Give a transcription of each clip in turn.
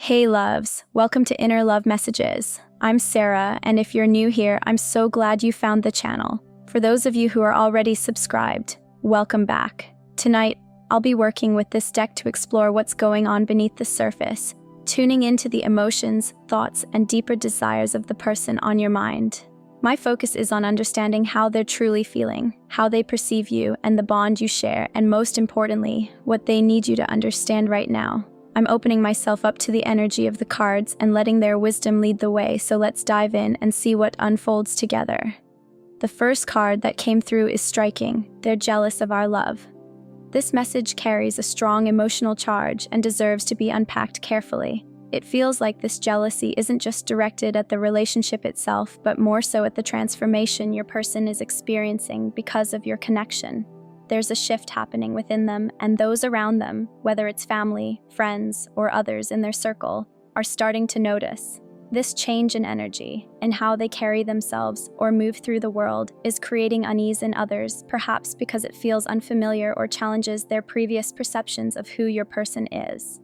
Hey loves, welcome to Inner Love Messages. I'm Sarah, and if you're new here, I'm so glad you found the channel. For those of you who are already subscribed, welcome back. Tonight, I'll be working with this deck to explore what's going on beneath the surface, tuning into the emotions, thoughts, and deeper desires of the person on your mind. My focus is on understanding how they're truly feeling, how they perceive you, and the bond you share, and most importantly, what they need you to understand right now. I'm opening myself up to the energy of the cards and letting their wisdom lead the way, so let's dive in and see what unfolds together. The first card that came through is striking. They're jealous of our love. This message carries a strong emotional charge and deserves to be unpacked carefully. It feels like this jealousy isn't just directed at the relationship itself, but more so at the transformation your person is experiencing because of your connection. There's a shift happening within them, and those around them, whether it's family, friends, or others in their circle, are starting to notice. This change in energy, and how they carry themselves or move through the world, is creating unease in others, perhaps because it feels unfamiliar or challenges their previous perceptions of who your person is.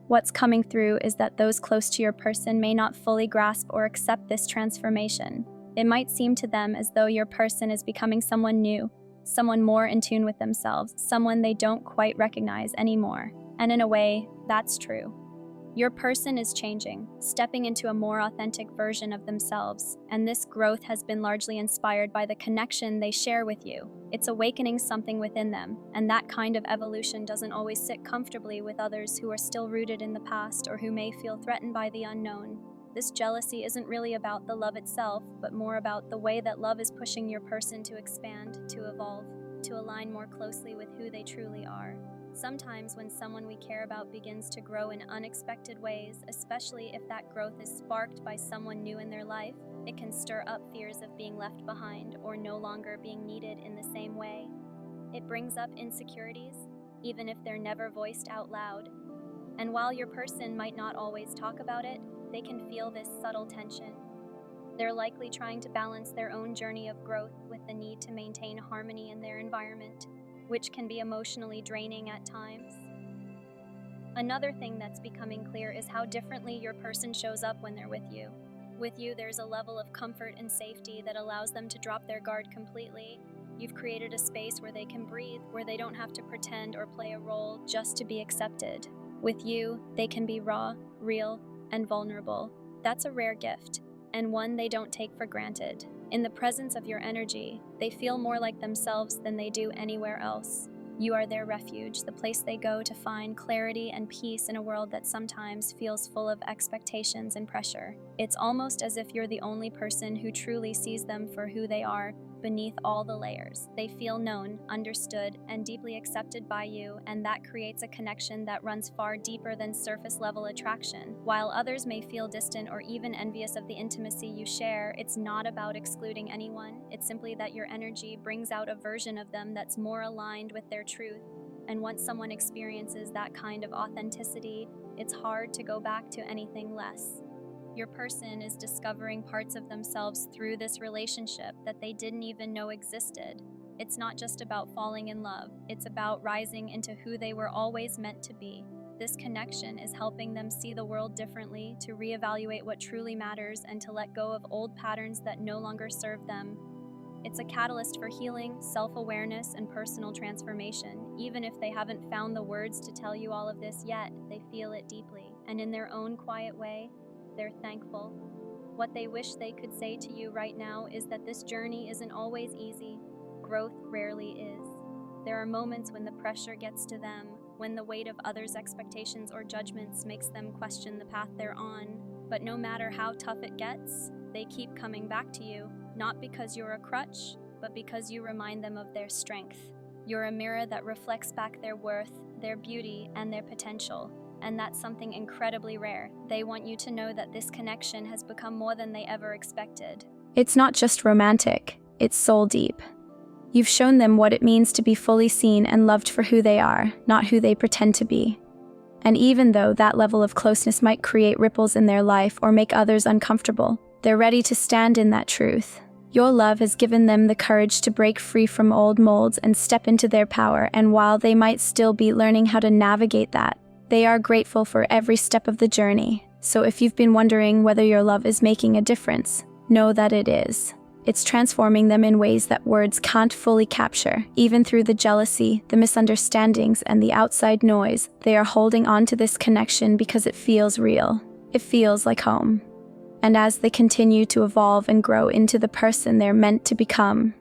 What's coming through is that those close to your person may not fully grasp or accept this transformation. It might seem to them as though your person is becoming someone new, someone more in tune with themselves, someone they don't quite recognize anymore. And in a way, that's true. Your person is changing, stepping into a more authentic version of themselves, and this growth has been largely inspired by the connection they share with you. It's awakening something within them, and that kind of evolution doesn't always sit comfortably with others who are still rooted in the past or who may feel threatened by the unknown. This jealousy isn't really about the love itself, but more about the way that love is pushing your person to expand, to evolve, to align more closely with who they truly are. Sometimes when someone we care about begins to grow in unexpected ways, especially if that growth is sparked by someone new in their life, it can stir up fears of being left behind or no longer being needed in the same way. It brings up insecurities, even if they're never voiced out loud. And while your person might not always talk about it, they can feel this subtle tension. They're likely trying to balance their own journey of growth with the need to maintain harmony in their environment, which can be emotionally draining at times. Another thing that's becoming clear is how differently your person shows up when they're with you. With you, there's a level of comfort and safety that allows them to drop their guard completely. You've created a space where they can breathe, where they don't have to pretend or play a role just to be accepted. With you, they can be raw, real, and vulnerable. That's a rare gift, and one they don't take for granted. In the presence of your energy, they feel more like themselves than they do anywhere else. You are their refuge, the place they go to find clarity and peace in a world that sometimes feels full of expectations and pressure. It's almost as if you're the only person who truly sees them for who they are, beneath all the layers. They feel known, understood, and deeply accepted by you, and that creates a connection that runs far deeper than surface-level attraction. While others may feel distant or even envious of the intimacy you share, it's not about excluding anyone. It's simply that your energy brings out a version of them that's more aligned with their truth. And once someone experiences that kind of authenticity, it's hard to go back to anything less. Your person is discovering parts of themselves through this relationship that they didn't even know existed. It's not just about falling in love, it's about rising into who they were always meant to be. This connection is helping them see the world differently, to reevaluate what truly matters, and to let go of old patterns that no longer serve them. It's a catalyst for healing, self-awareness, and personal transformation. Even if they haven't found the words to tell you all of this yet, they feel it deeply, and in their own quiet way, they're thankful. What they wish they could say to you right now is that this journey isn't always easy. Growth rarely is. There are moments when the pressure gets to them, when the weight of others' expectations or judgments makes them question the path they're on. But no matter how tough it gets, they keep coming back to you, not because you're a crutch, but because you remind them of their strength. You're a mirror that reflects back their worth, their beauty, and their potential. And that's something incredibly rare. They want you to know that this connection has become more than they ever expected. It's not just romantic, it's soul deep. You've shown them what it means to be fully seen and loved for who they are, not who they pretend to be. And even though that level of closeness might create ripples in their life or make others uncomfortable, they're ready to stand in that truth. Your love has given them the courage to break free from old molds and step into their power, and while they might still be learning how to navigate that, they are grateful for every step of the journey. So if you've been wondering whether your love is making a difference, know that it is. It's transforming them in ways that words can't fully capture. Even through the jealousy, the misunderstandings, and the outside noise, they are holding on to this connection because it feels real. It feels like home. And as they continue to evolve and grow into the person they're meant to become,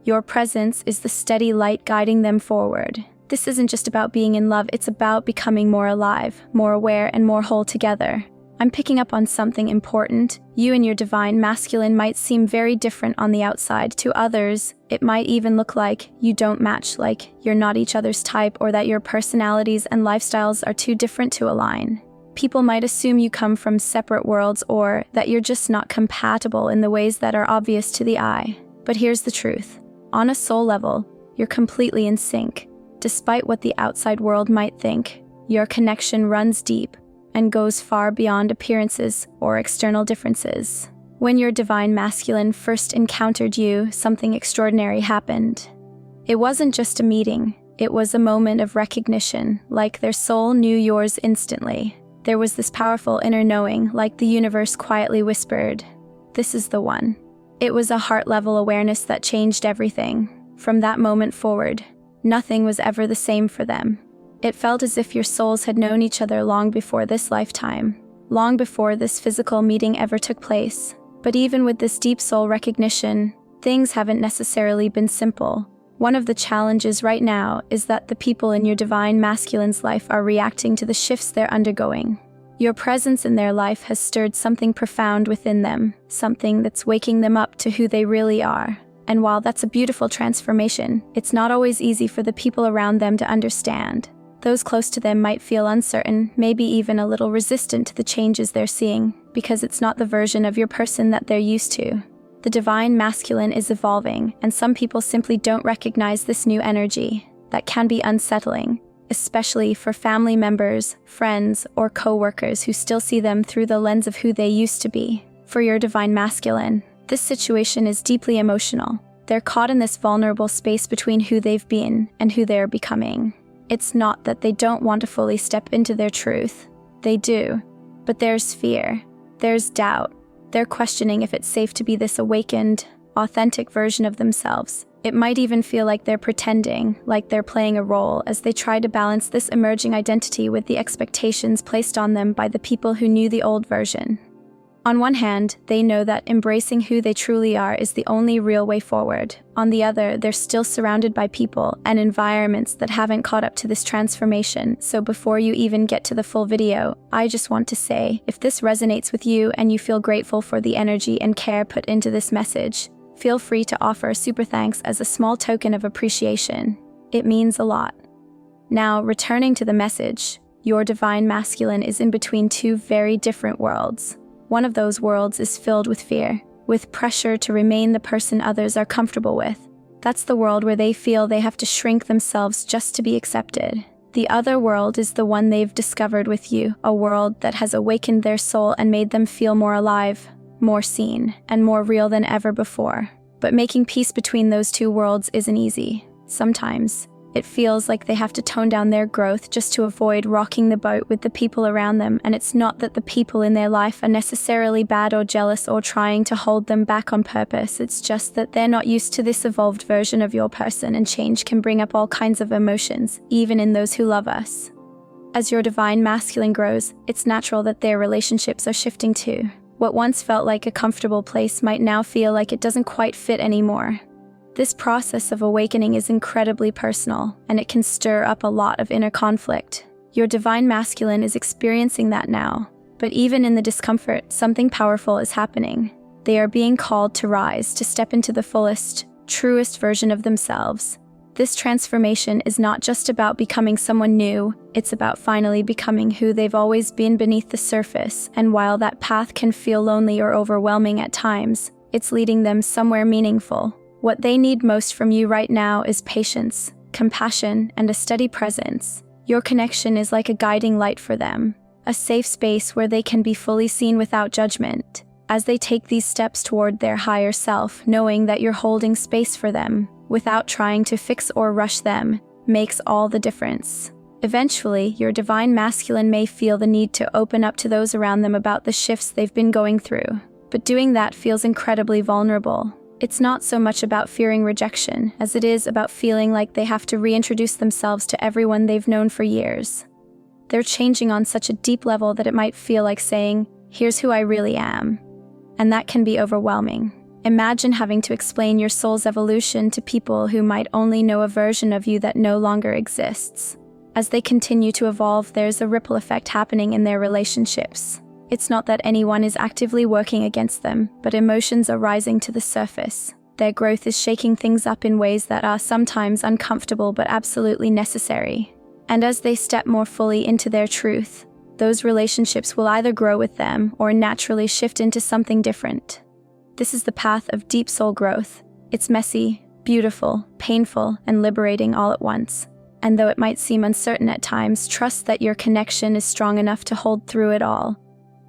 your presence is the steady light guiding them forward. This isn't just about being in love, it's about becoming more alive, more aware, and more whole together. I'm picking up on something important. You and your divine masculine might seem very different on the outside. To others, it might even look like you don't match, like you're not each other's type, or that your personalities and lifestyles are too different to align. People might assume you come from separate worlds or that you're just not compatible in the ways that are obvious to the eye. But here's the truth. On a soul level, you're completely in sync. Despite what the outside world might think, your connection runs deep and goes far beyond appearances or external differences. When your divine masculine first encountered you, something extraordinary happened. It wasn't just a meeting, it was a moment of recognition, like their soul knew yours instantly. There was this powerful inner knowing, like the universe quietly whispered, "This is the one." It was a heart-level awareness that changed everything. From that moment forward, nothing was ever the same for them. It felt as if your souls had known each other long before this lifetime, long before this physical meeting ever took place. But even with this deep soul recognition, things haven't necessarily been simple. One of the challenges right now is that the people in your divine masculine's life are reacting to the shifts they're undergoing. Your presence in their life has stirred something profound within them, something that's waking them up to who they really are. And while that's a beautiful transformation, it's not always easy for the people around them to understand. Those close to them might feel uncertain, maybe even a little resistant to the changes they're seeing, because it's not the version of your person that they're used to. The divine masculine is evolving, and some people simply don't recognize this new energy. That can be unsettling, especially for family members, friends, or co-workers who still see them through the lens of who they used to be. For your divine masculine, this situation is deeply emotional. They're caught in this vulnerable space between who they've been and who they're becoming. It's not that they don't want to fully step into their truth. They do. But there's fear. There's doubt. They're questioning if it's safe to be this awakened, authentic version of themselves. It might even feel like they're pretending, like they're playing a role as they try to balance this emerging identity with the expectations placed on them by the people who knew the old version. On one hand, they know that embracing who they truly are is the only real way forward. On the other, they're still surrounded by people and environments that haven't caught up to this transformation. So before you even get to the full video, I just want to say, if this resonates with you and you feel grateful for the energy and care put into this message, feel free to offer a super thanks as a small token of appreciation. It means a lot. Now, returning to the message, your divine masculine is in between two very different worlds. One of those worlds is filled with fear, with pressure to remain the person others are comfortable with. That's the world where they feel they have to shrink themselves just to be accepted. The other world is the one they've discovered with you, a world that has awakened their soul and made them feel more alive, more seen, and more real than ever before. But making peace between those two worlds isn't easy. Sometimes, it feels like they have to tone down their growth just to avoid rocking the boat with the people around them, and it's not that the people in their life are necessarily bad or jealous or trying to hold them back on purpose. It's just that they're not used to this evolved version of your person, and change can bring up all kinds of emotions, even in those who love us. As your divine masculine grows, it's natural that their relationships are shifting too. What once felt like a comfortable place might now feel like it doesn't quite fit anymore. This process of awakening is incredibly personal, and it can stir up a lot of inner conflict. Your divine masculine is experiencing that now, but even in the discomfort, something powerful is happening. They are being called to rise, to step into the fullest, truest version of themselves. This transformation is not just about becoming someone new, it's about finally becoming who they've always been beneath the surface, and while that path can feel lonely or overwhelming at times, it's leading them somewhere meaningful. What they need most from you right now is patience, compassion, and a steady presence. Your connection is like a guiding light for them, a safe space where they can be fully seen without judgment. As they take these steps toward their higher self, knowing that you're holding space for them, without trying to fix or rush them, makes all the difference. Eventually, your divine masculine may feel the need to open up to those around them about the shifts they've been going through, but doing that feels incredibly vulnerable. It's not so much about fearing rejection as it is about feeling like they have to reintroduce themselves to everyone they've known for years. They're changing on such a deep level that it might feel like saying, "Here's who I really am." And that can be overwhelming. Imagine having to explain your soul's evolution to people who might only know a version of you that no longer exists. As they continue to evolve, there's a ripple effect happening in their relationships. It's not that anyone is actively working against them, but emotions are rising to the surface. Their growth is shaking things up in ways that are sometimes uncomfortable but absolutely necessary. And as they step more fully into their truth, those relationships will either grow with them or naturally shift into something different. This is the path of deep soul growth. It's messy, beautiful, painful, and liberating all at once. And though it might seem uncertain at times, trust that your connection is strong enough to hold through it all.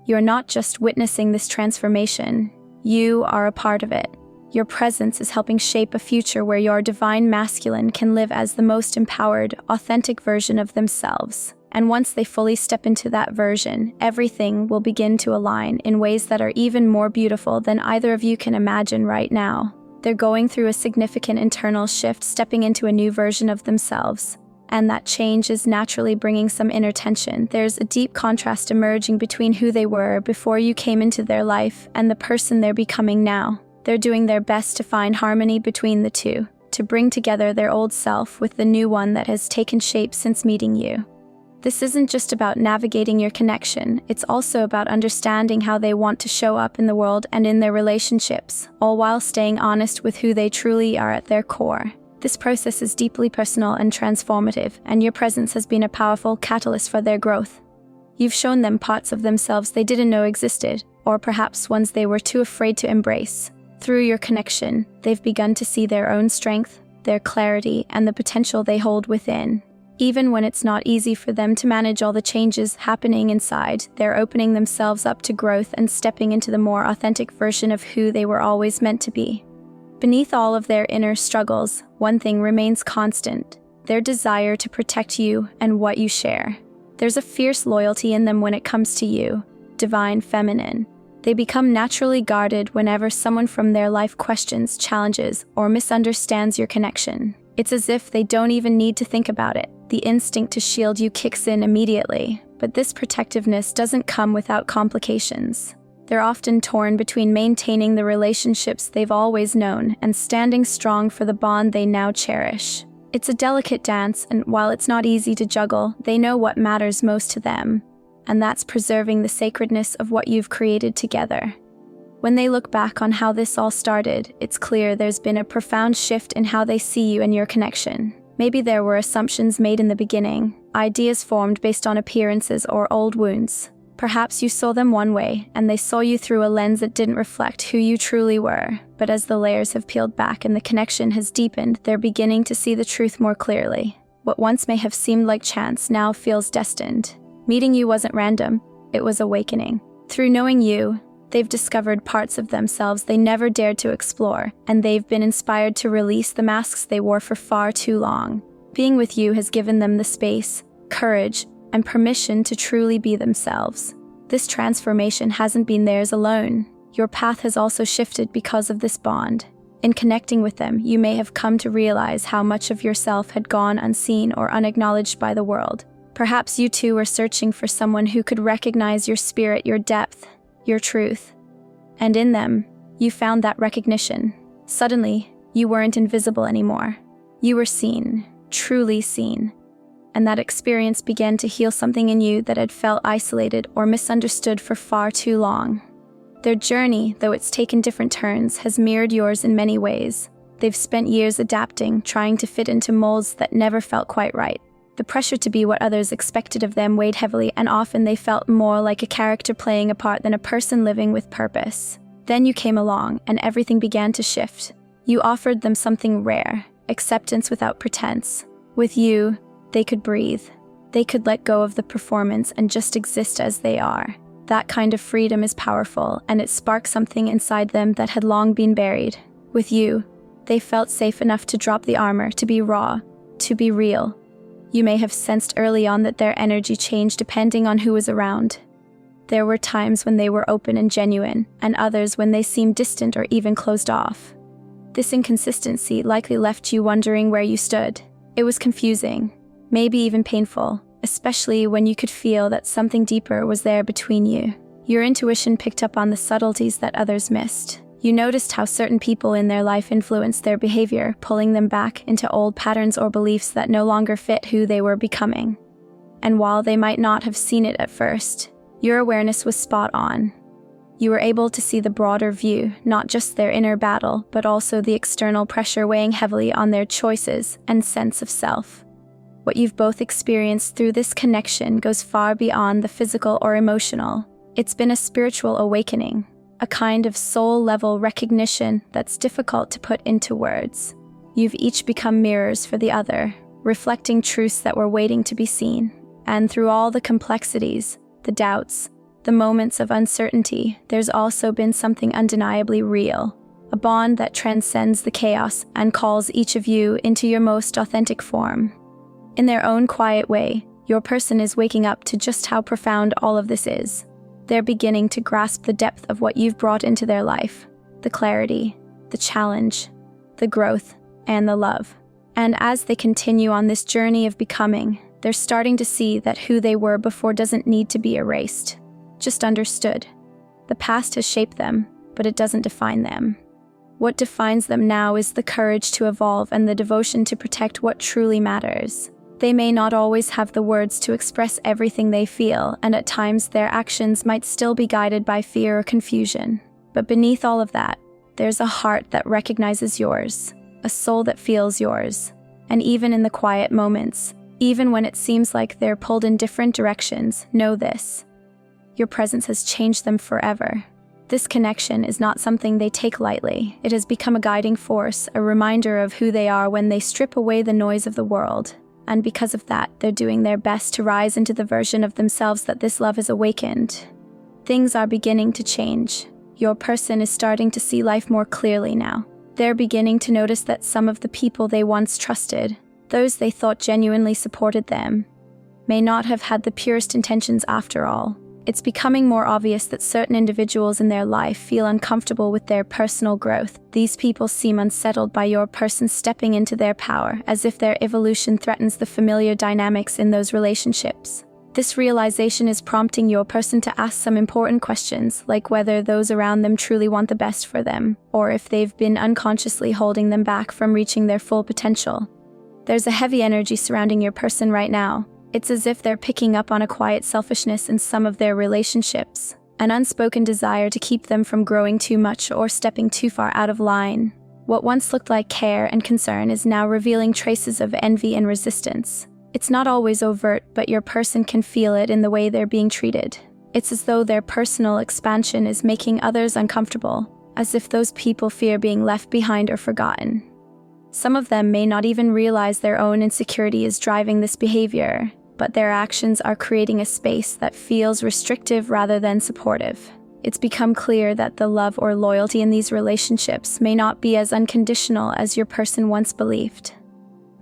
You're not just witnessing this transformation, you are a part of it. Your presence is helping shape a future where your divine masculine can live as the most empowered, authentic version of themselves. And once they fully step into that version, everything will begin to align in ways that are even more beautiful than either of you can imagine right now. They're going through a significant internal shift, stepping into a new version of themselves. And that change is naturally bringing some inner tension. There's a deep contrast emerging between who they were before you came into their life and the person they're becoming now. They're doing their best to find harmony between the two, to bring together their old self with the new one that has taken shape since meeting you. This isn't just about navigating your connection, it's also about understanding how they want to show up in the world and in their relationships, all while staying honest with who they truly are at their core. This process is deeply personal and transformative, and your presence has been a powerful catalyst for their growth. You've shown them parts of themselves they didn't know existed, or perhaps ones they were too afraid to embrace. Through your connection, they've begun to see their own strength, their clarity, and the potential they hold within. Even when it's not easy for them to manage all the changes happening inside, they're opening themselves up to growth and stepping into the more authentic version of who they were always meant to be. Beneath all of their inner struggles, one thing remains constant: their desire to protect you and what you share. There's a fierce loyalty in them when it comes to you, divine feminine. They become naturally guarded whenever someone from their life questions, challenges, or misunderstands your connection. It's as if they don't even need to think about it. The instinct to shield you kicks in immediately, but this protectiveness doesn't come without complications. They're often torn between maintaining the relationships they've always known and standing strong for the bond they now cherish. It's a delicate dance, and while it's not easy to juggle, they know what matters most to them, and that's preserving the sacredness of what you've created together. When they look back on how this all started, it's clear there's been a profound shift in how they see you and your connection. Maybe there were assumptions made in the beginning, ideas formed based on appearances or old wounds. Perhaps you saw them one way, and they saw you through a lens that didn't reflect who you truly were. But as the layers have peeled back and the connection has deepened, they're beginning to see the truth more clearly. What once may have seemed like chance now feels destined. Meeting you wasn't random, it was awakening. Through knowing you, they've discovered parts of themselves they never dared to explore, and they've been inspired to release the masks they wore for far too long. Being with you has given them the space, courage, and permission to truly be themselves. This transformation hasn't been theirs alone. Your path has also shifted because of this bond. In connecting with them, you may have come to realize how much of yourself had gone unseen or unacknowledged by the world. Perhaps you too were searching for someone who could recognize your spirit, your depth, your truth. And in them, you found that recognition. Suddenly, you weren't invisible anymore. You were seen, truly seen. And that experience began to heal something in you that had felt isolated or misunderstood for far too long. Their journey, though it's taken different turns, has mirrored yours in many ways. They've spent years adapting, trying to fit into molds that never felt quite right. The pressure to be what others expected of them weighed heavily, and often they felt more like a character playing a part than a person living with purpose. Then you came along, and everything began to shift. You offered them something rare, acceptance without pretense. With you, they could breathe. They could let go of the performance and just exist as they are. That kind of freedom is powerful, and it sparked something inside them that had long been buried. With you, they felt safe enough to drop the armor, to be raw, to be real. You may have sensed early on that their energy changed depending on who was around. There were times when they were open and genuine, and others when they seemed distant or even closed off. This inconsistency likely left you wondering where you stood. It was confusing, maybe even painful, especially when you could feel that something deeper was there between you. Your intuition picked up on the subtleties that others missed. You noticed how certain people in their life influenced their behavior, pulling them back into old patterns or beliefs that no longer fit who they were becoming. And while they might not have seen it at first, your awareness was spot on. You were able to see the broader view, not just their inner battle, but also the external pressure weighing heavily on their choices and sense of self. What you've both experienced through this connection goes far beyond the physical or emotional. It's been a spiritual awakening, a kind of soul-level recognition that's difficult to put into words. You've each become mirrors for the other, reflecting truths that were waiting to be seen. And through all the complexities, the doubts, the moments of uncertainty, there's also been something undeniably real, a bond that transcends the chaos and calls each of you into your most authentic form. In their own quiet way, your person is waking up to just how profound all of this is. They're beginning to grasp the depth of what you've brought into their life, the clarity, the challenge, the growth, and the love. And as they continue on this journey of becoming, they're starting to see that who they were before doesn't need to be erased, just understood. The past has shaped them, but it doesn't define them. What defines them now is the courage to evolve and the devotion to protect what truly matters. They may not always have the words to express everything they feel, and at times their actions might still be guided by fear or confusion. But beneath all of that, there's a heart that recognizes yours, a soul that feels yours. And even in the quiet moments, even when it seems like they're pulled in different directions, know this: your presence has changed them forever. This connection is not something they take lightly. It has become a guiding force, a reminder of who they are when they strip away the noise of the world. And because of that, they're doing their best to rise into the version of themselves that this love has awakened. Things are beginning to change. Your person is starting to see life more clearly now. They're beginning to notice that some of the people they once trusted, those they thought genuinely supported them, may not have had the purest intentions after all. It's becoming more obvious that certain individuals in their life feel uncomfortable with their personal growth. These people seem unsettled by your person stepping into their power, as if their evolution threatens the familiar dynamics in those relationships. This realization is prompting your person to ask some important questions, like whether those around them truly want the best for them, or if they've been unconsciously holding them back from reaching their full potential. There's a heavy energy surrounding your person right now. It's as if they're picking up on a quiet selfishness in some of their relationships, an unspoken desire to keep them from growing too much or stepping too far out of line. What once looked like care and concern is now revealing traces of envy and resistance. It's not always overt, but your person can feel it in the way they're being treated. It's as though their personal expansion is making others uncomfortable, as if those people fear being left behind or forgotten. Some of them may not even realize their own insecurity is driving this behavior, but their actions are creating a space that feels restrictive rather than supportive. It's become clear that the love or loyalty in these relationships may not be as unconditional as your person once believed.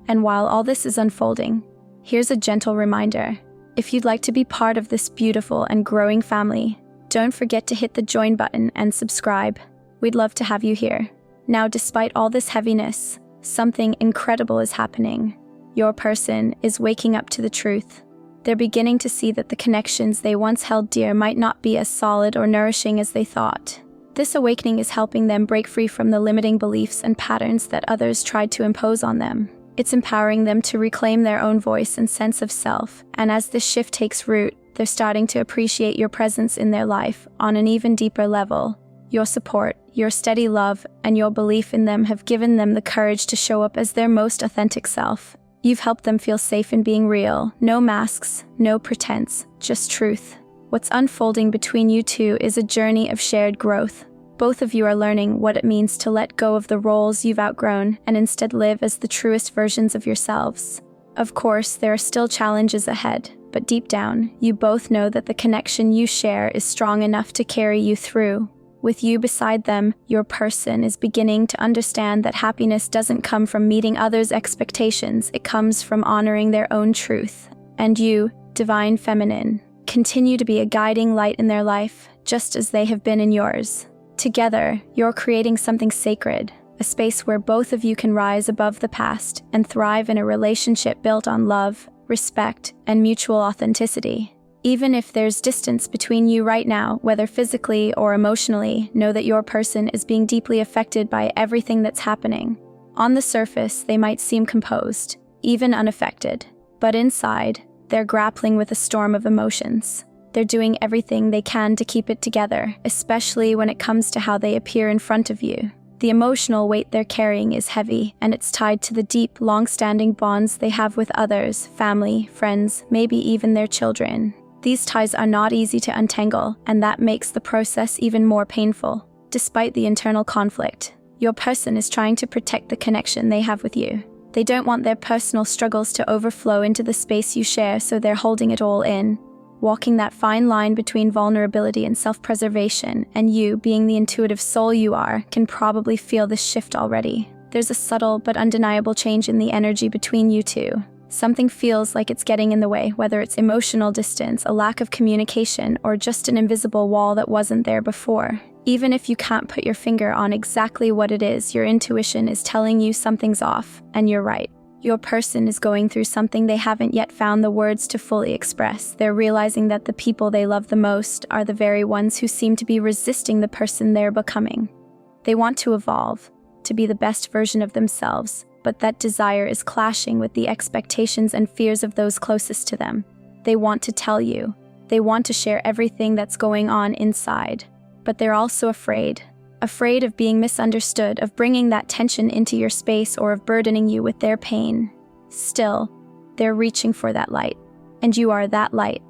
And while all this is unfolding, here's a gentle reminder. If you'd like to be part of this beautiful and growing family, don't forget to hit the join button and subscribe. We'd love to have you here. Now, despite all this heaviness, something incredible is happening. Your person is waking up to the truth. They're beginning to see that the connections they once held dear might not be as solid or nourishing as they thought. This awakening is helping them break free from the limiting beliefs and patterns that others tried to impose on them. It's empowering them to reclaim their own voice and sense of self, and as this shift takes root, they're starting to appreciate your presence in their life on an even deeper level. Your support, your steady love, and your belief in them have given them the courage to show up as their most authentic self. You've helped them feel safe in being real. No masks, no pretense, just truth. What's unfolding between you two is a journey of shared growth. Both of you are learning what it means to let go of the roles you've outgrown and instead live as the truest versions of yourselves. Of course, there are still challenges ahead, but deep down, you both know that the connection you share is strong enough to carry you through. With you beside them, your person is beginning to understand that happiness doesn't come from meeting others' expectations, it comes from honoring their own truth. And you, divine feminine, continue to be a guiding light in their life, just as they have been in yours. Together, you're creating something sacred, a space where both of you can rise above the past and thrive in a relationship built on love, respect, and mutual authenticity. Even if there's distance between you right now, whether physically or emotionally, know that your person is being deeply affected by everything that's happening. On the surface, they might seem composed, even unaffected, but inside, they're grappling with a storm of emotions. They're doing everything they can to keep it together, especially when it comes to how they appear in front of you. The emotional weight they're carrying is heavy, and it's tied to the deep, long-standing bonds they have with others, family, friends, maybe even their children. These ties are not easy to untangle, and that makes the process even more painful. Despite the internal conflict, your person is trying to protect the connection they have with you. They don't want their personal struggles to overflow into the space you share, so they're holding it all in, walking that fine line between vulnerability and self-preservation, and you, being the intuitive soul you are, can probably feel this shift already. There's a subtle but undeniable change in the energy between you two. Something feels like it's getting in the way, whether it's emotional distance, a lack of communication, or just an invisible wall that wasn't there before. Even if you can't put your finger on exactly what it is, your intuition is telling you something's off, and you're right. Your person is going through something they haven't yet found the words to fully express. They're realizing that the people they love the most are the very ones who seem to be resisting the person they're becoming. They want to evolve, to be the best version of themselves, but that desire is clashing with the expectations and fears of those closest to them. They want to tell you. They want to share everything that's going on inside. But they're also afraid of being misunderstood, of bringing that tension into your space, or of burdening you with their pain. Still, they're reaching for that light. And you are that light.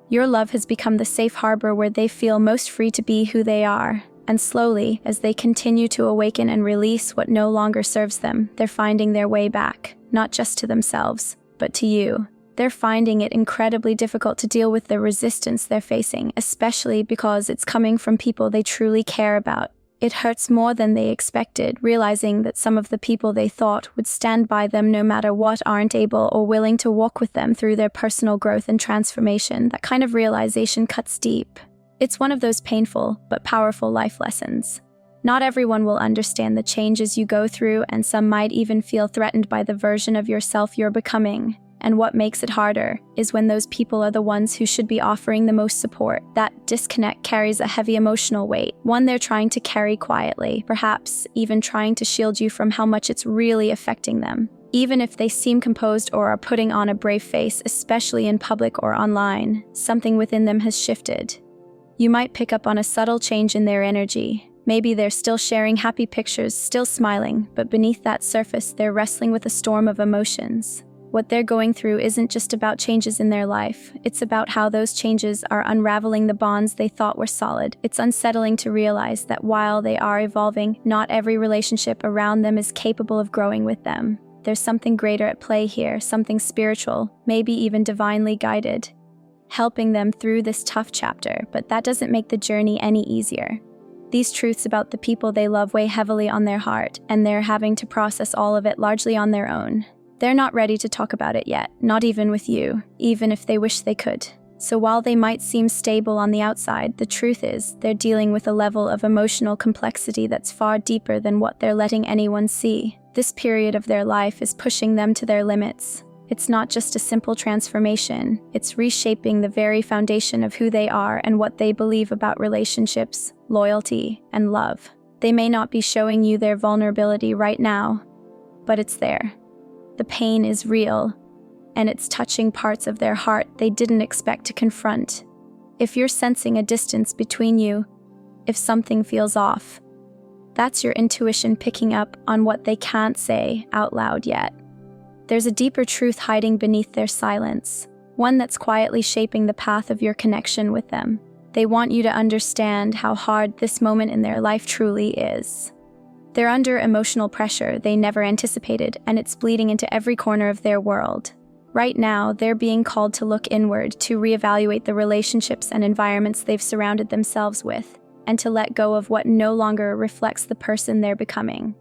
Your love has become the safe harbor where they feel most free to be who they are. And slowly, as they continue to awaken and release what no longer serves them, they're finding their way back, not just to themselves, but to you. They're finding it incredibly difficult to deal with the resistance they're facing, especially because it's coming from people they truly care about. It hurts more than they expected, realizing that some of the people they thought would stand by them no matter what aren't able or willing to walk with them through their personal growth and transformation. That kind of realization cuts deep. It's one of those painful but powerful life lessons. Not everyone will understand the changes you go through, and some might even feel threatened by the version of yourself you're becoming. And what makes it harder is when those people are the ones who should be offering the most support. That disconnect carries a heavy emotional weight, one they're trying to carry quietly, perhaps even trying to shield you from how much it's really affecting them. Even if they seem composed or are putting on a brave face, especially in public or online, something within them has shifted. You might pick up on a subtle change in their energy. Maybe they're still sharing happy pictures, still smiling, but beneath that surface, they're wrestling with a storm of emotions. What they're going through isn't just about changes in their life. It's about how those changes are unraveling the bonds they thought were solid. It's unsettling to realize that while they are evolving, not every relationship around them is capable of growing with them. There's something greater at play here, something spiritual, maybe even divinely guided, helping them through this tough chapter, but that doesn't make the journey any easier. These truths about the people they love weigh heavily on their heart, and they're having to process all of it largely on their own. They're not ready to talk about it yet, not even with you, even if they wish they could. So while they might seem stable on the outside, the truth is they're dealing with a level of emotional complexity that's far deeper than what they're letting anyone see. This period of their life is pushing them to their limits. It's not just a simple transformation, it's reshaping the very foundation of who they are and what they believe about relationships, loyalty, and love. They may not be showing you their vulnerability right now, but it's there. The pain is real, and it's touching parts of their heart they didn't expect to confront. If you're sensing a distance between you, if something feels off, that's your intuition picking up on what they can't say out loud yet. There's a deeper truth hiding beneath their silence, one that's quietly shaping the path of your connection with them. They want you to understand how hard this moment in their life truly is. They're under emotional pressure they never anticipated, and it's bleeding into every corner of their world. Right now, they're being called to look inward, to reevaluate the relationships and environments they've surrounded themselves with. and to let go of what no longer reflects the person they're becoming.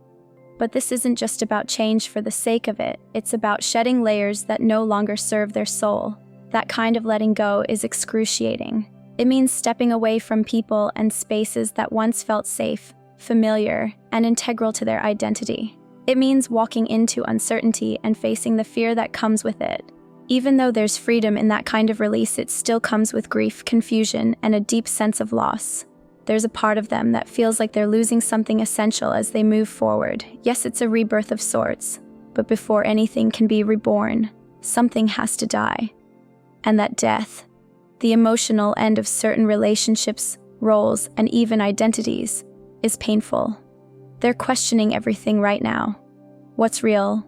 But this isn't just about change for the sake of it, it's about shedding layers that no longer serve their soul. That kind of letting go is excruciating. It means stepping away from people and spaces that once felt safe, familiar, and integral to their identity. It means walking into uncertainty and facing the fear that comes with it. Even though there's freedom in that kind of release, it still comes with grief, confusion, and a deep sense of loss. There's a part of them that feels like they're losing something essential as they move forward. Yes, it's a rebirth of sorts, but before anything can be reborn, something has to die. And that death, the emotional end of certain relationships, roles, and even identities, is painful. They're questioning everything right now. What's real?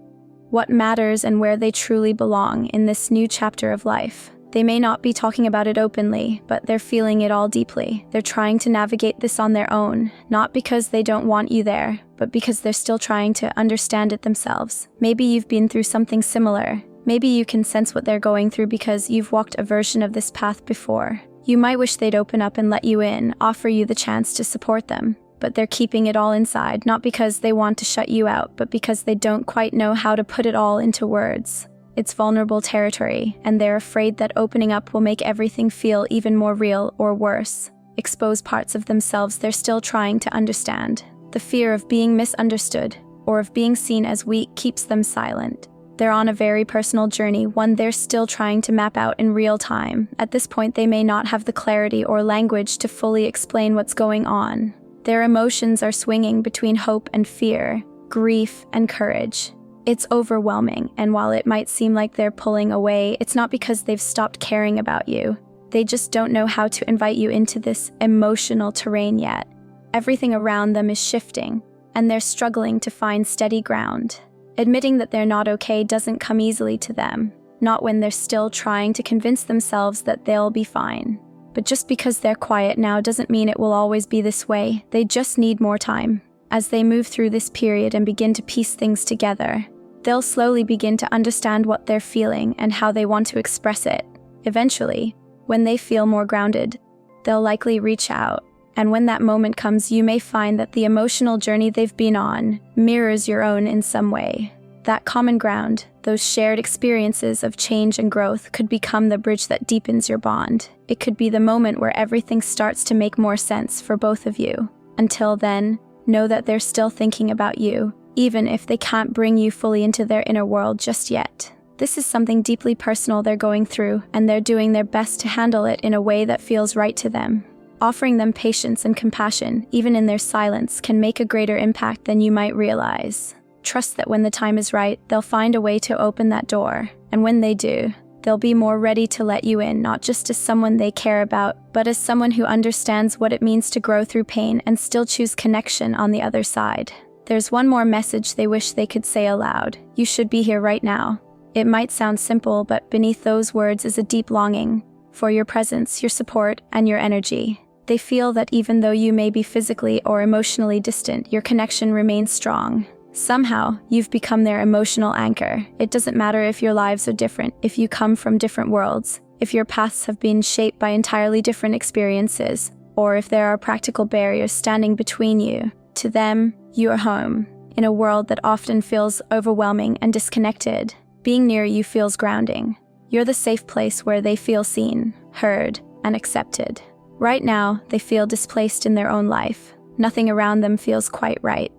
What matters and where they truly belong in this new chapter of life. They may not be talking about it openly, but they're feeling it all deeply. They're trying to navigate this on their own, not because they don't want you there, but because they're still trying to understand it themselves. Maybe you've been through something similar. Maybe you can sense what they're going through because you've walked a version of this path before. You might wish they'd open up and let you in, offer you the chance to support them. But they're keeping it all inside, not because they want to shut you out, but because they don't quite know how to put it all into words. It's vulnerable territory, and they're afraid that opening up will make everything feel even more real or worse. Expose parts of themselves they're still trying to understand. The fear of being misunderstood or of being seen as weak keeps them silent. They're on a very personal journey, one they're still trying to map out in real time. At this point, they may not have the clarity or language to fully explain what's going on. Their emotions are swinging between hope and fear, grief and courage. It's overwhelming, and while it might seem like they're pulling away, it's not because they've stopped caring about you. They just don't know how to invite you into this emotional terrain yet. Everything around them is shifting, and they're struggling to find steady ground. Admitting that they're not okay doesn't come easily to them, not when they're still trying to convince themselves that they'll be fine. But just because they're quiet now doesn't mean it will always be this way. They just need more time. As they move through this period and begin to piece things together, they'll slowly begin to understand what they're feeling and how they want to express it. Eventually, when they feel more grounded, they'll likely reach out. And when that moment comes, you may find that the emotional journey they've been on mirrors your own in some way. That common ground, those shared experiences of change and growth, could become the bridge that deepens your bond. It could be the moment where everything starts to make more sense for both of you. Until then, know that they're still thinking about you, even if they can't bring you fully into their inner world just yet. This is something deeply personal they're going through, and they're doing their best to handle it in a way that feels right to them. Offering them patience and compassion, even in their silence, can make a greater impact than you might realize. Trust that when the time is right, they'll find a way to open that door, and when they do, they'll be more ready to let you in, not just as someone they care about, but as someone who understands what it means to grow through pain and still choose connection on the other side. There's one more message they wish they could say aloud. You should be here right now. It might sound simple, but beneath those words is a deep longing for your presence, your support, and your energy. They feel that even though you may be physically or emotionally distant, your connection remains strong. Somehow, you've become their emotional anchor. It doesn't matter if your lives are different, if you come from different worlds, if your paths have been shaped by entirely different experiences, or if there are practical barriers standing between you. To them, you are home. In a world that often feels overwhelming and disconnected, being near you feels grounding. You're the safe place where they feel seen, heard, and accepted. Right now, they feel displaced in their own life. Nothing around them feels quite right.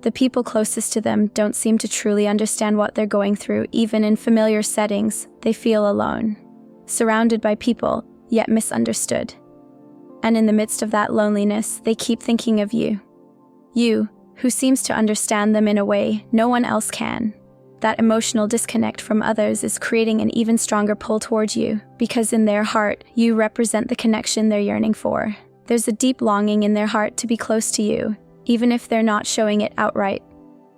The people closest to them don't seem to truly understand what they're going through. Even in familiar settings, they feel alone. Surrounded by people, yet misunderstood. And in the midst of that loneliness, they keep thinking of you. You, who seems to understand them in a way no one else can. That emotional disconnect from others is creating an even stronger pull towards you, because in their heart, you represent the connection they're yearning for. There's a deep longing in their heart to be close to you, even if they're not showing it outright.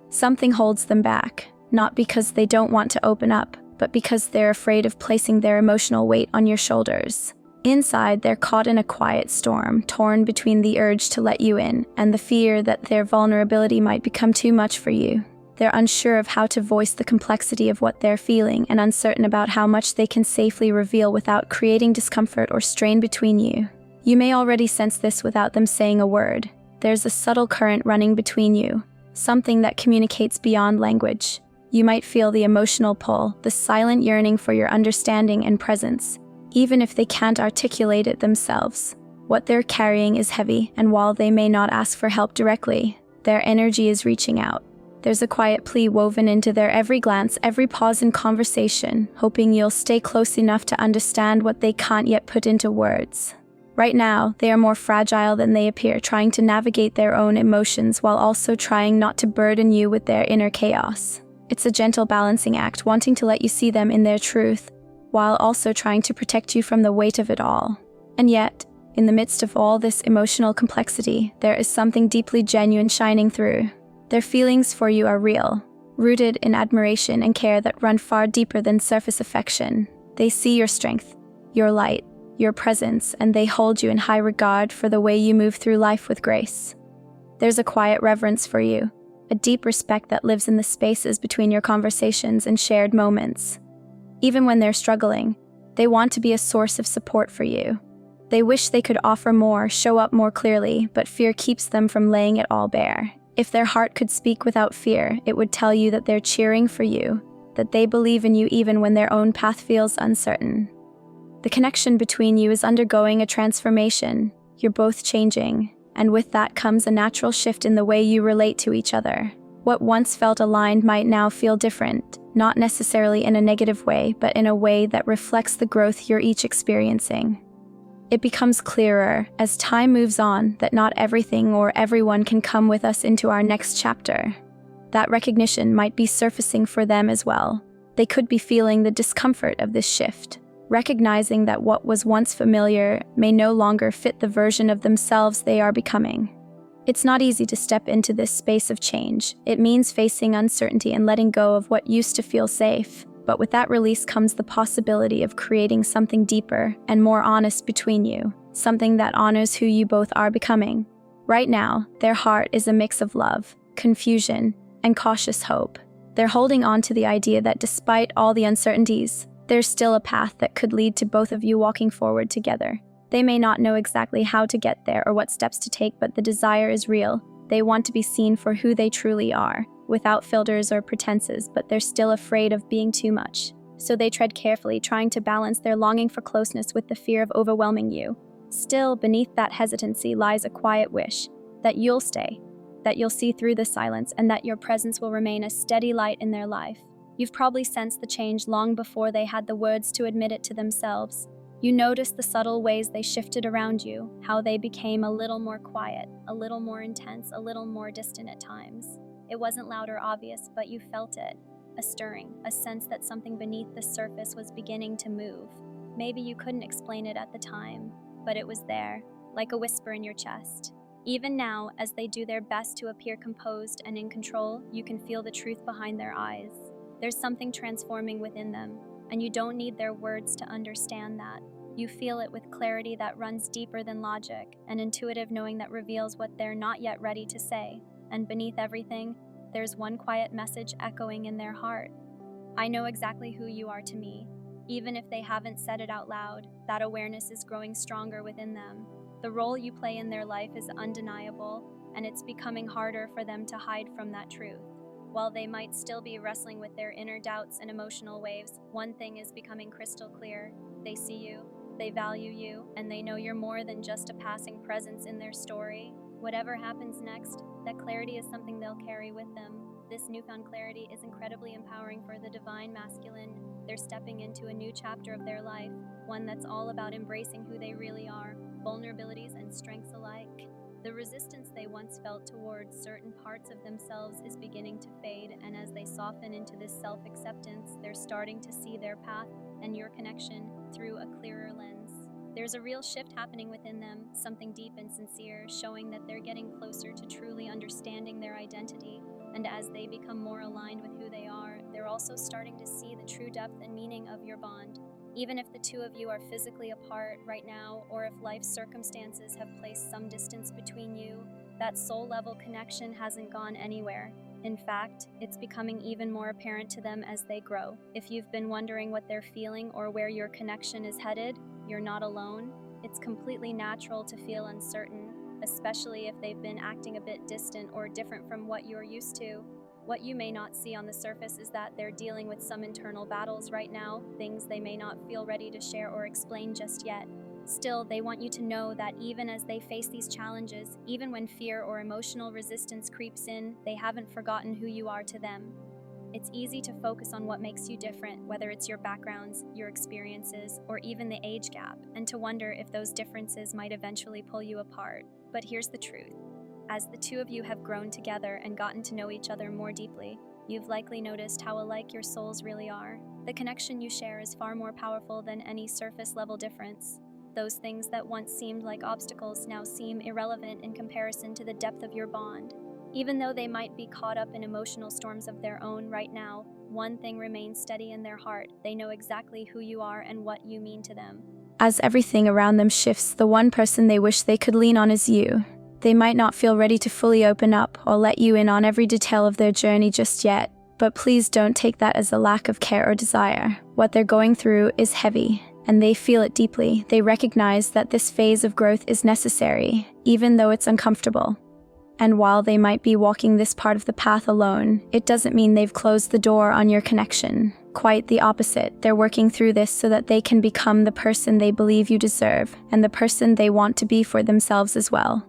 Something holds them back, not because they don't want to open up, but because they're afraid of placing their emotional weight on your shoulders. Inside, they're caught in a quiet storm, torn between the urge to let you in and the fear that their vulnerability might become too much for you. They're unsure of how to voice the complexity of what they're feeling and uncertain about how much they can safely reveal without creating discomfort or strain between you. You may already sense this without them saying a word. There's a subtle current running between you, something that communicates beyond language. You might feel the emotional pull, the silent yearning for your understanding and presence, even if they can't articulate it themselves. What they're carrying is heavy, and while they may not ask for help directly, their energy is reaching out. There's a quiet plea woven into their every glance, every pause in conversation, hoping you'll stay close enough to understand what they can't yet put into words. Right now, they are more fragile than they appear, trying to navigate their own emotions while also trying not to burden you with their inner chaos. It's a gentle balancing act, wanting to let you see them in their truth, while also trying to protect you from the weight of it all. And yet, in the midst of all this emotional complexity, there is something deeply genuine shining through. Their feelings for you are real, rooted in admiration and care that run far deeper than surface affection. They see your strength, your light, your presence, and they hold you in high regard for the way you move through life with grace. There's a quiet reverence for you, a deep respect that lives in the spaces between your conversations and shared moments. Even when they're struggling, they want to be a source of support for you. They wish they could offer more, show up more clearly, but fear keeps them from laying it all bare. If their heart could speak without fear, it would tell you that they're cheering for you, that they believe in you even when their own path feels uncertain. The connection between you is undergoing a transformation. You're both changing, and with that comes a natural shift in the way you relate to each other. What once felt aligned might now feel different, not necessarily in a negative way, but in a way that reflects the growth you're each experiencing. It becomes clearer as time moves on that not everything or everyone can come with us into our next chapter. That recognition might be surfacing for them as well. They could be feeling the discomfort of this shift, recognizing that what was once familiar may no longer fit the version of themselves they are becoming. It's not easy to step into this space of change. It means facing uncertainty and letting go of what used to feel safe. But with that release comes the possibility of creating something deeper and more honest between you, something that honors who you both are becoming. Right now, their heart is a mix of love, confusion, and cautious hope. They're holding on to the idea that despite all the uncertainties, there's still a path that could lead to both of you walking forward together. They may not know exactly how to get there or what steps to take, but the desire is real. They want to be seen for who they truly are, without filters or pretenses, but they're still afraid of being too much. So they tread carefully, trying to balance their longing for closeness with the fear of overwhelming you. Still, beneath that hesitancy lies a quiet wish that you'll stay, that you'll see through the silence, and that your presence will remain a steady light in their life. You've probably sensed the change long before they had the words to admit it to themselves. You noticed the subtle ways they shifted around you, how they became a little more quiet, a little more intense, a little more distant at times. It wasn't loud or obvious, but you felt it. A stirring, a sense that something beneath the surface was beginning to move. Maybe you couldn't explain it at the time, but it was there, like a whisper in your chest. Even now, as they do their best to appear composed and in control, you can feel the truth behind their eyes. There's something transforming within them, and you don't need their words to understand that. You feel it with clarity that runs deeper than logic, an intuitive knowing that reveals what they're not yet ready to say. And beneath everything, there's one quiet message echoing in their heart. I know exactly who you are to me. Even if they haven't said it out loud, that awareness is growing stronger within them. The role you play in their life is undeniable, and it's becoming harder for them to hide from that truth. While they might still be wrestling with their inner doubts and emotional waves, one thing is becoming crystal clear. They see you, they value you, and they know you're more than just a passing presence in their story. Whatever happens next, that clarity is something they'll carry with them. This newfound clarity is incredibly empowering for the divine masculine. They're stepping into a new chapter of their life, one that's all about embracing who they really are, vulnerabilities and strengths alike. The resistance they once felt towards certain parts of themselves is beginning to fade, and as they soften into this self-acceptance, they're starting to see their path and your connection through a clearer lens. There's a real shift happening within them, something deep and sincere, showing that they're getting closer to truly understanding their identity. And as they become more aligned with who they are, they're also starting to see the true depth and meaning of your bond. Even if the two of you are physically apart right now, or if life's circumstances have placed some distance between you, that soul-level connection hasn't gone anywhere. In fact, it's becoming even more apparent to them as they grow. If you've been wondering what they're feeling or where your connection is headed, you're not alone. It's completely natural to feel uncertain, especially if they've been acting a bit distant or different from what you're used to. What you may not see on the surface is that they're dealing with some internal battles right now, things they may not feel ready to share or explain just yet. Still, they want you to know that even as they face these challenges, even when fear or emotional resistance creeps in, they haven't forgotten who you are to them. It's easy to focus on what makes you different, whether it's your backgrounds, your experiences, or even the age gap, and to wonder if those differences might eventually pull you apart. But here's the truth. As the two of you have grown together and gotten to know each other more deeply, you've likely noticed how alike your souls really are. The connection you share is far more powerful than any surface-level difference. Those things that once seemed like obstacles now seem irrelevant in comparison to the depth of your bond. Even though they might be caught up in emotional storms of their own right now, one thing remains steady in their heart. They know exactly who you are and what you mean to them. As everything around them shifts, the one person they wish they could lean on is you. They might not feel ready to fully open up or let you in on every detail of their journey just yet, but please don't take that as a lack of care or desire. What they're going through is heavy, and they feel it deeply. They recognize that this phase of growth is necessary, even though it's uncomfortable. And while they might be walking this part of the path alone, it doesn't mean they've closed the door on your connection. Quite the opposite. They're working through this so that they can become the person they believe you deserve, and the person they want to be for themselves as well.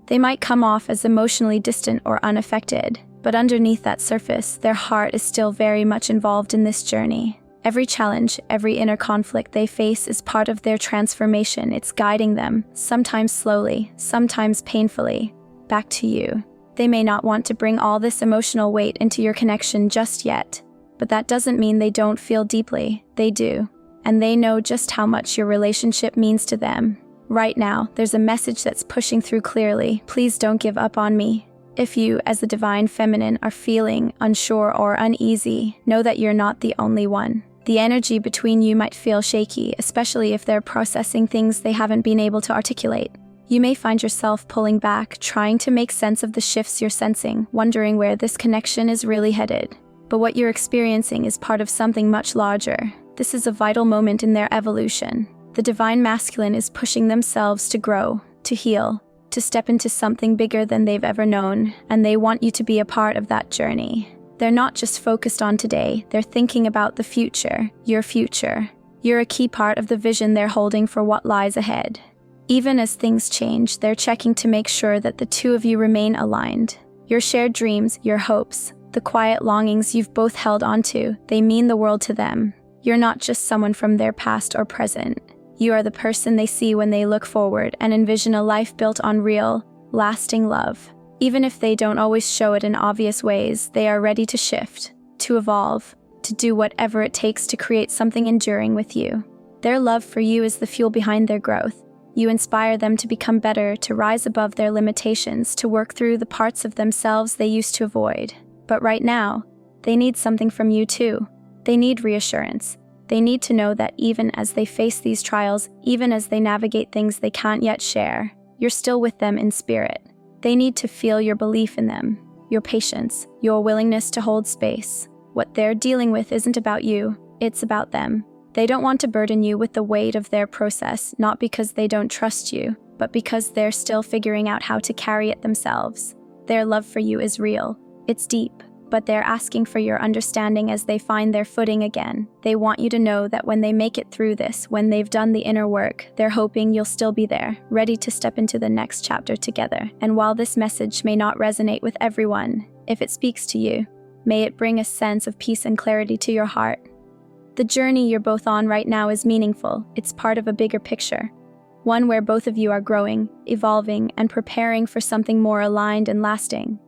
They might come off as emotionally distant or unaffected, but underneath that surface, their heart is still very much involved in this journey. Every challenge, every inner conflict they face is part of their transformation. It's guiding them, sometimes slowly, sometimes painfully, back to you. They may not want to bring all this emotional weight into your connection just yet, but that doesn't mean they don't feel deeply. They do, and they know just how much your relationship means to them. Right now, there's a message that's pushing through clearly. Please don't give up on me. If you, as the divine feminine, are feeling unsure or uneasy, know that you're not the only one. The energy between you might feel shaky, especially if they're processing things they haven't been able to articulate. You may find yourself pulling back, trying to make sense of the shifts you're sensing, wondering where this connection is really headed. But what you're experiencing is part of something much larger. This is a vital moment in their evolution. The divine masculine is pushing themselves to grow, to heal, to step into something bigger than they've ever known, and they want you to be a part of that journey. They're not just focused on today, they're thinking about the future, your future. You're a key part of the vision they're holding for what lies ahead. Even as things change, they're checking to make sure that the two of you remain aligned. Your shared dreams, your hopes, the quiet longings you've both held onto, they mean the world to them. You're not just someone from their past or present. You are the person they see when they look forward and envision a life built on real, lasting love. Even if they don't always show it in obvious ways, they are ready to shift, to evolve, to do whatever it takes to create something enduring with you. Their love for you is the fuel behind their growth. You inspire them to become better, to rise above their limitations, to work through the parts of themselves they used to avoid. But right now, they need something from you too. They need reassurance. They need to know that even as they face these trials, even as they navigate things they can't yet share, you're still with them in spirit. They need to feel your belief in them, your patience, your willingness to hold space. What they're dealing with isn't about you, it's about them. They don't want to burden you with the weight of their process, not because they don't trust you, but because they're still figuring out how to carry it themselves. Their love for you is real, it's deep, but they're asking for your understanding as they find their footing again. They want you to know that when they make it through this, when they've done the inner work, they're hoping you'll still be there, ready to step into the next chapter together. And while this message may not resonate with everyone, if it speaks to you, may it bring a sense of peace and clarity to your heart. The journey you're both on right now is meaningful. It's part of a bigger picture, one where both of you are growing, evolving, and preparing for something more aligned and lasting.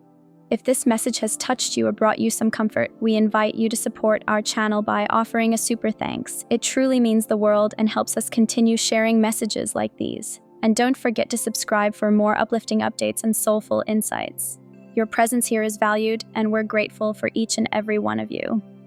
If this message has touched you or brought you some comfort, we invite you to support our channel by offering a super thanks. It truly means the world and helps us continue sharing messages like these. And don't forget to subscribe for more uplifting updates and soulful insights. Your presence here is valued, and we're grateful for each and every one of you.